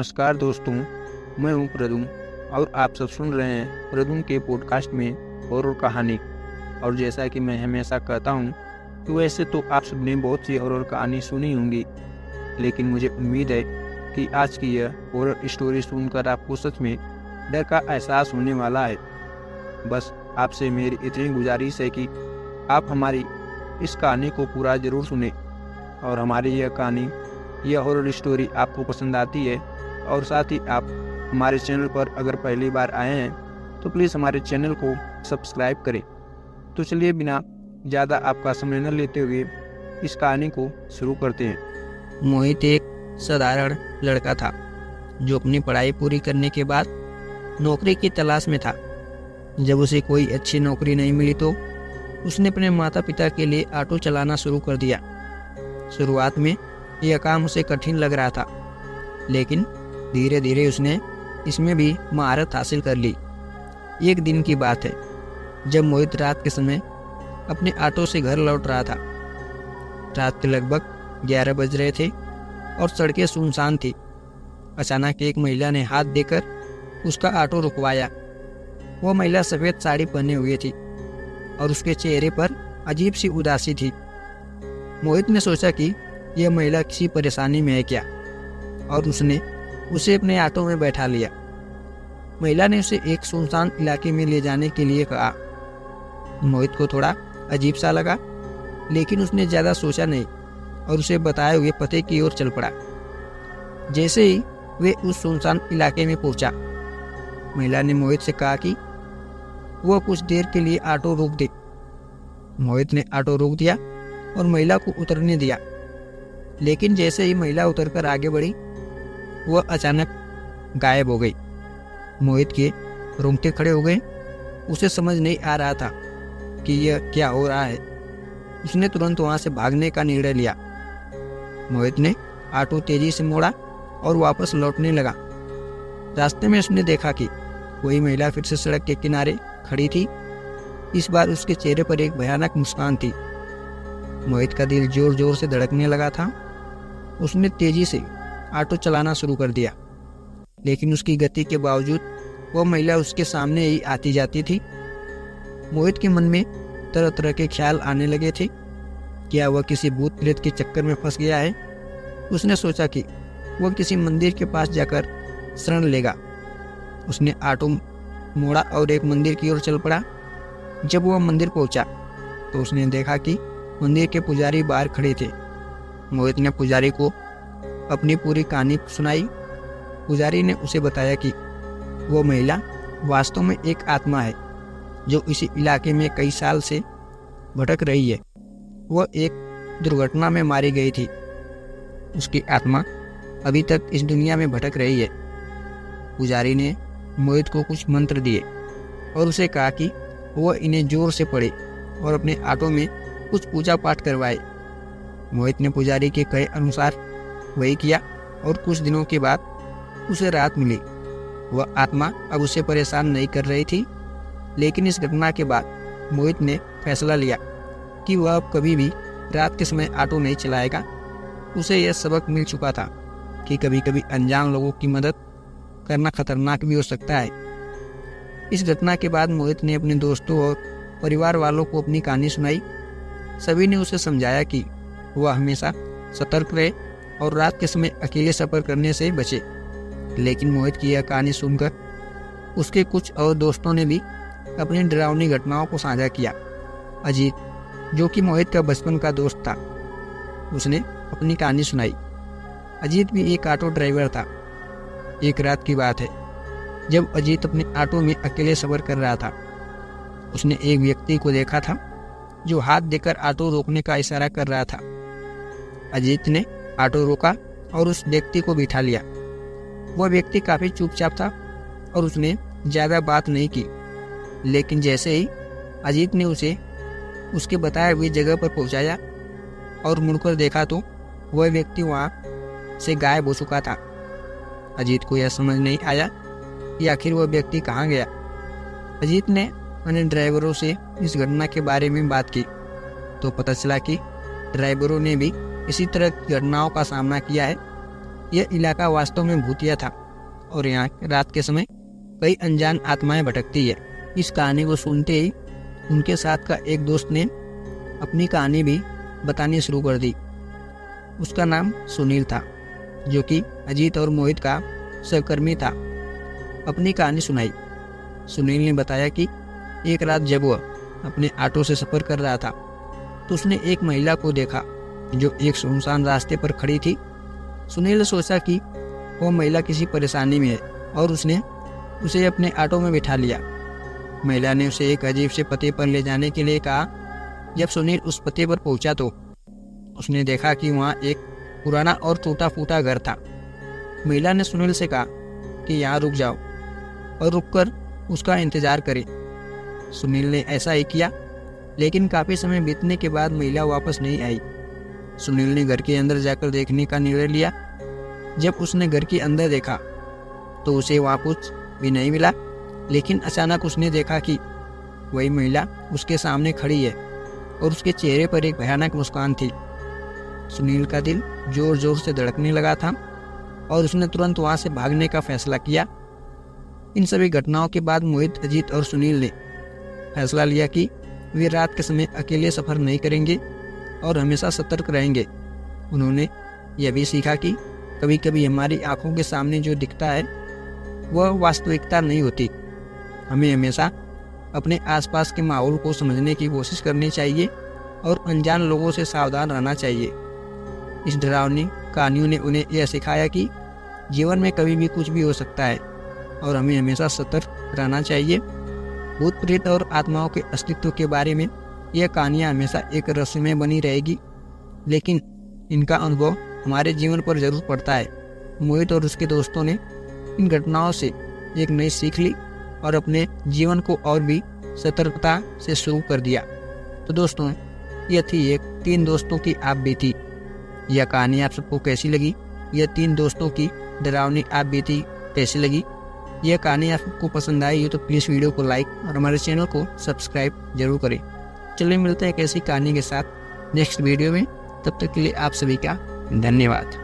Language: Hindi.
नमस्कार दोस्तों, मैं हूं प्रदुम और आप सब सुन रहे हैं प्रदुम के पॉडकास्ट में हॉरर कहानी। और जैसा कि मैं हमेशा कहता हूं कि वैसे तो आप सबने बहुत सी हॉरर कहानी सुनी होंगी, लेकिन मुझे उम्मीद है कि आज की यह हॉरर स्टोरी सुनकर आपको सच में डर का एहसास होने वाला है। बस आपसे मेरी इतनी गुजारिश है कि आप हमारी इस कहानी को पूरा ज़रूर सुने और हमारी यह हॉरर स्टोरी आपको पसंद आती है और साथ ही आप हमारे चैनल पर अगर पहली बार आए हैं तो प्लीज़ हमारे चैनल को सब्सक्राइब करें। तो चलिए बिना ज़्यादा आपका समय न लेते हुए इस कहानी को शुरू करते हैं। मोहित एक साधारण लड़का था जो अपनी पढ़ाई पूरी करने के बाद नौकरी की तलाश में था। जब उसे कोई अच्छी नौकरी नहीं मिली तो उसने अपने माता पिता के लिए ऑटो चलाना शुरू कर दिया। शुरुआत में यह काम उसे कठिन लग रहा था, लेकिन धीरे धीरे उसने इसमें भी महारत हासिल कर ली। एक दिन की बात है जब मोहित रात के समय अपने ऑटो से घर लौट रहा था। रात के लगभग 11 बज रहे थे और सड़कें सुनसान थी। अचानक एक महिला ने हाथ देकर उसका ऑटो रुकवाया। वह महिला सफ़ेद साड़ी पहने हुए थी और उसके चेहरे पर अजीब सी उदासी थी। मोहित ने सोचा कि यह महिला किसी परेशानी में है क्या, और उसने उसे अपने ऑटो में बैठा लिया। महिला ने उसे एक सुनसान इलाके में ले जाने के लिए कहा। मोहित को थोड़ा अजीब सा लगा, लेकिन उसने ज़्यादा सोचा नहीं और उसे बताए हुए पते की ओर चल पड़ा। जैसे ही वे उस सुनसान इलाके में पहुंचा, महिला ने मोहित से कहा कि वह कुछ देर के लिए ऑटो रोक दे। मोहित ने ऑटो रोक दिया और महिला को उतरने दिया, लेकिन जैसे ही महिला उतरकर आगे बढ़ी, वह अचानक गायब हो गई। मोहित के रोंगटे खड़े हो गए। उसे समझ नहीं आ रहा था कि यह क्या हो रहा है। उसने तुरंत वहां से भागने का निर्णय लिया। मोहित ने ऑटो तेजी से मोड़ा और वापस लौटने लगा। रास्ते में उसने देखा कि वही महिला फिर से सड़क के किनारे खड़ी थी। इस बार उसके चेहरे पर एक भयानक मुस्कान थी। मोहित का दिल जोर जोर से धड़कने लगा था। उसने तेजी से ऑटो चलाना शुरू कर दिया, लेकिन उसकी गति के बावजूद वह महिला उसके सामने ही आती जाती थी। मोहित के मन में तरह तरह के ख्याल आने लगे थे। क्या वह किसी भूत प्रेत के चक्कर में फंस गया है? उसने सोचा कि वह किसी मंदिर के पास जाकर शरण लेगा। उसने ऑटो मोड़ा और एक मंदिर की ओर चल पड़ा। जब वह मंदिर पहुंचा तो उसने देखा कि मंदिर के पुजारी बाहर खड़े थे। मोहित ने पुजारी को अपनी पूरी कहानी सुनाई। पुजारी ने उसे बताया कि वो महिला वास्तव में एक आत्मा है जो इसी इलाके में कई साल से भटक रही है। वह एक दुर्घटना में मारी गई थी। उसकी आत्मा अभी तक इस दुनिया में भटक रही है। पुजारी ने मोहित को कुछ मंत्र दिए और उसे कहा कि वह इन्हें जोर से पढ़े और अपने ऑटो में कुछ पूजा पाठ करवाए। मोहित ने पुजारी के कहे अनुसार वही किया और कुछ दिनों के बाद उसे राहत मिली। वह आत्मा अब उसे परेशान नहीं कर रही थी, लेकिन इस घटना के बाद मोहित ने फैसला लिया कि वह अब कभी भी रात के समय ऑटो नहीं चलाएगा। उसे यह सबक मिल चुका था कि कभी कभी अनजान लोगों की मदद करना खतरनाक भी हो सकता है। इस घटना के बाद मोहित ने अपने दोस्तों और परिवार वालों को अपनी कहानी सुनाई। सभी ने उसे समझाया कि वह हमेशा सतर्क रहे और रात के समय अकेले सफ़र करने से बचे। लेकिन मोहित की यह कहानी सुनकर उसके कुछ और दोस्तों ने भी अपनी डरावनी घटनाओं को साझा किया। अजीत, जो कि मोहित का बचपन का दोस्त था, उसने अपनी कहानी सुनाई। अजीत भी एक ऑटो ड्राइवर था। एक रात की बात है जब अजीत अपने ऑटो में अकेले सफ़र कर रहा था। उसने एक व्यक्ति को देखा था जो हाथ देकर ऑटो रोकने का इशारा कर रहा था। अजीत ने ऑटो रोका और उस व्यक्ति को बिठा लिया। वह व्यक्ति काफ़ी चुपचाप था और उसने ज़्यादा बात नहीं की, लेकिन जैसे ही अजीत ने उसे उसके बताए हुए जगह पर पहुंचाया और मुड़कर देखा तो वह व्यक्ति वहाँ से गायब हो चुका था। अजीत को यह समझ नहीं आया कि आखिर वह व्यक्ति कहाँ गया। अजीत ने अन्य ड्राइवरों से इस घटना के बारे में बात की तो पता चला कि ड्राइवरों ने भी इसी तरह की घटनाओं का सामना किया है। यह इलाका वास्तव में भूतिया था और यहाँ रात के समय कई अनजान आत्माएं भटकती है। इस कहानी को सुनते ही उनके साथ का एक दोस्त ने अपनी कहानी भी बतानी शुरू कर दी। उसका नाम सुनील था, जो कि अजीत और मोहित का सहकर्मी था। अपनी कहानी सुनाई। सुनील ने बताया कि एक रात जब वह अपने ऑटो से सफ़र कर रहा था तो उसने एक महिला को देखा जो एक सुनसान रास्ते पर खड़ी थी। सुनील ने सोचा कि वो महिला किसी परेशानी में है और उसने उसे अपने ऑटो में बिठा लिया। महिला ने उसे एक अजीब से पते पर ले जाने के लिए कहा। जब सुनील उस पते पर पहुंचा तो उसने देखा कि वहाँ एक पुराना और टूटा फूटा घर था। महिला ने सुनील से कहा कि यहाँ रुक जाओ और रुककर उसका इंतजार करें। सुनील ने ऐसा ही किया, लेकिन काफ़ी समय बीतने के बाद महिला वापस नहीं आई। सुनील ने घर के अंदर जाकर देखने का निर्णय लिया। जब उसने घर के अंदर देखा तो उसे वहाँ कुछ भी नहीं मिला, लेकिन अचानक उसने देखा कि वही महिला उसके सामने खड़ी है और उसके चेहरे पर एक भयानक मुस्कान थी। सुनील का दिल जोर जोर से धड़कने लगा था और उसने तुरंत वहाँ से भागने का फैसला किया। इन सभी घटनाओं के बाद मोहित, अजीत और सुनील ने फैसला लिया कि वे रात के समय अकेले सफ़र नहीं करेंगे और हमेशा सतर्क रहेंगे। उन्होंने यह भी सीखा कि कभी कभी हमारी आंखों के सामने जो दिखता है वह वास्तविकता नहीं होती। हमें हमेशा अपने आसपास के माहौल को समझने की कोशिश करनी चाहिए और अनजान लोगों से सावधान रहना चाहिए। इस डरावनी कहानियों ने उन्हें यह सिखाया कि जीवन में कभी भी कुछ भी हो सकता है और हमें हमेशा सतर्क रहना चाहिए। भूत प्रेत और आत्माओं के अस्तित्व के बारे में यह कहानियाँ हमेशा एक रहस्यमय बनी रहेगी, लेकिन इनका अनुभव हमारे जीवन पर जरूर पड़ता है। मोहित और उसके दोस्तों ने इन घटनाओं से एक नई सीख ली और अपने जीवन को और भी सतर्कता से शुरू कर दिया। तो दोस्तों, यह थी एक 3 दोस्तों की आप बीती। यह कहानी आप सबको कैसी लगी? यह 3 दोस्तों की डरावनी आप बीती कैसी लगी? यह कहानी आपको पसंद आई हो तो प्लीज़ वीडियो को लाइक और हमारे चैनल को सब्सक्राइब जरूर करें। चलिए मिलते हैं एक ऐसी कहानी के साथ नेक्स्ट वीडियो में। तब तक के लिए आप सभी का धन्यवाद।